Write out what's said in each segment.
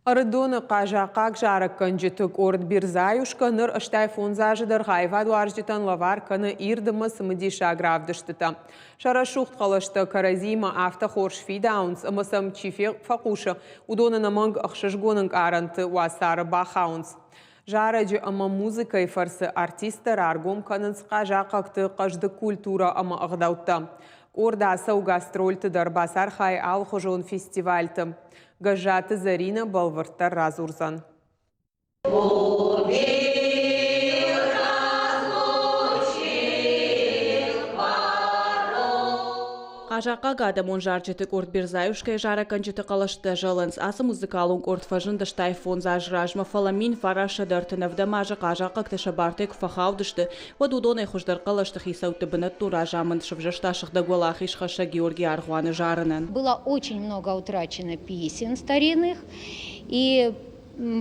Ардоны қажақақ жарық күнжетік орд бирзаюшка ныр ұштай фонзажыдар ғайваду аржетан лавар кыны ирдымы сымыди шагравдыштыта. Шарашухт қалышты каразима авто хорш фидаунс, ымысым чифе фақушы, удонына мұнг ұқшышгонын аранты уасары бахаунс. Жараджы ама музыка и фарсы артистар аргом канынс қажақақты қажды культура ама ағдаутта. Орда сау гастрольты дарбасар хай алхожон фестивальты. Гажаты Зарина балвырттар разурзан. Қажаққа гадамон жарчетік орд бирзаюшкай жара канчеті қалышты жылынс. Асы музыкалун орд фажынды штайфон зажражма фаламин фараша дартынавда мажа қажаққа ктыша бартек фахаудышты. Вад удонай хуждар қалышты хисауты бінат тура жамын шывжашташықда голахиш хаша Георгий Архуаны жарынын. Было очень много утрачено песен старинных, и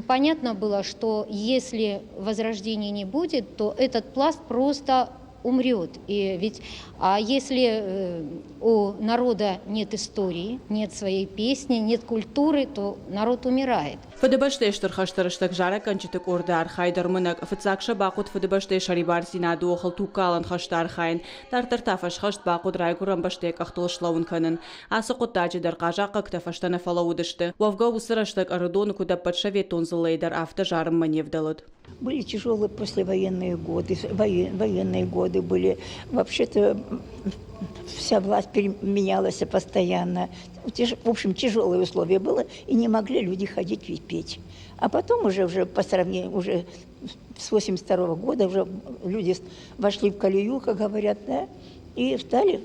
понятно было, что если возрождения не будет, то этот пласт просто умрет. И ведь, а если у народа нет истории, нет своей песни, нет культуры, то народ умирает. Фадыбаштештер хаштарыштак жара канчетик ордар хайдар мынак фыцакша бақуд фадыбаштеш арибар зинаду охыл тукалан хаштар хайн тартартафаш хашт бақуд райгурам баштек ахтылышлауын канын. Асы құттачы дар қажаққа ктафаштана фалаудышты. Вавга усыраштак арыдону куда подшаветон зылейдар авто жарым маневдалыд. Были тяжелые послевоенные годы, военные годы были. Вообще-то вся власть менялась постоянно. В общем, тяжелые условия было, и не могли люди ходить и петь. А потом уже по сравнению, уже с 82 года уже люди вошли в колею, как говорят, да, и стали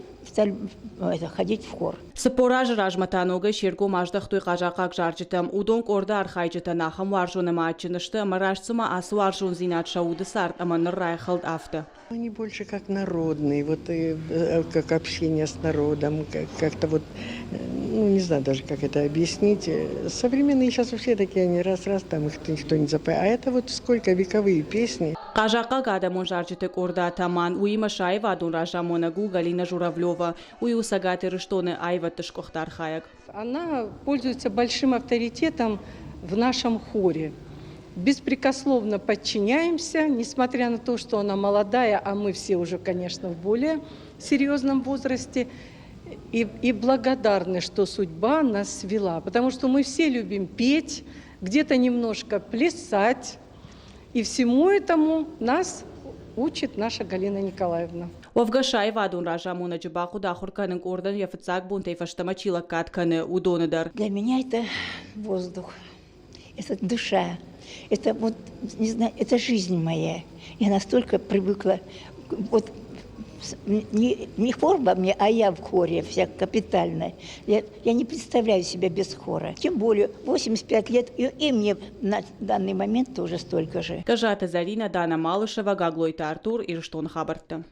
ходить в хор. Сапораж ражматанога шерго маждахтуй қажақақ жарчытам. Удонг орда архайчыта нахам варжуна матчынышты, марашцыма асу варжун зинат шауды сарт, аманыр райхалд авто. Они больше как народные, вот как общение с народом, как-то вот, ну не знаю даже, как это объяснить. Современные сейчас вообще такие, они раз-раз, там их никто не запоминает. А это вот сколько вековые песни. Қажаққа гадамон жарчытык орда таман, уима шайва адун ражамонагу Галина Журавлева, уи усагаты рыштоны айва тышкохтар хаяк. Она пользуется большим авторитетом в нашем хоре. Беспрекословно подчиняемся, несмотря на то, что она молодая, а мы все уже, конечно, в более серьезном возрасте. И благодарны, что судьба нас свела, потому что мы все любим петь, где-то немножко плясать. И всему этому нас учит наша Галина Николаевна. Вавгашай вадун ражамона джибаку дахурканын ордан яфыцак бунтей фаштамачила катканы удоныдар. Для меня это воздух, это душа, это вот, не знаю, это жизнь моя. Я настолько привыкла, вот не хор во мне, а я в хоре, вся капитальная. Я не представляю себя без хора. Тем более 85 лет, и мне на данный момент тоже столько же. Кажата Зарина, Дана Малышева, Гаглойта Артур и Рыштон Хабарта.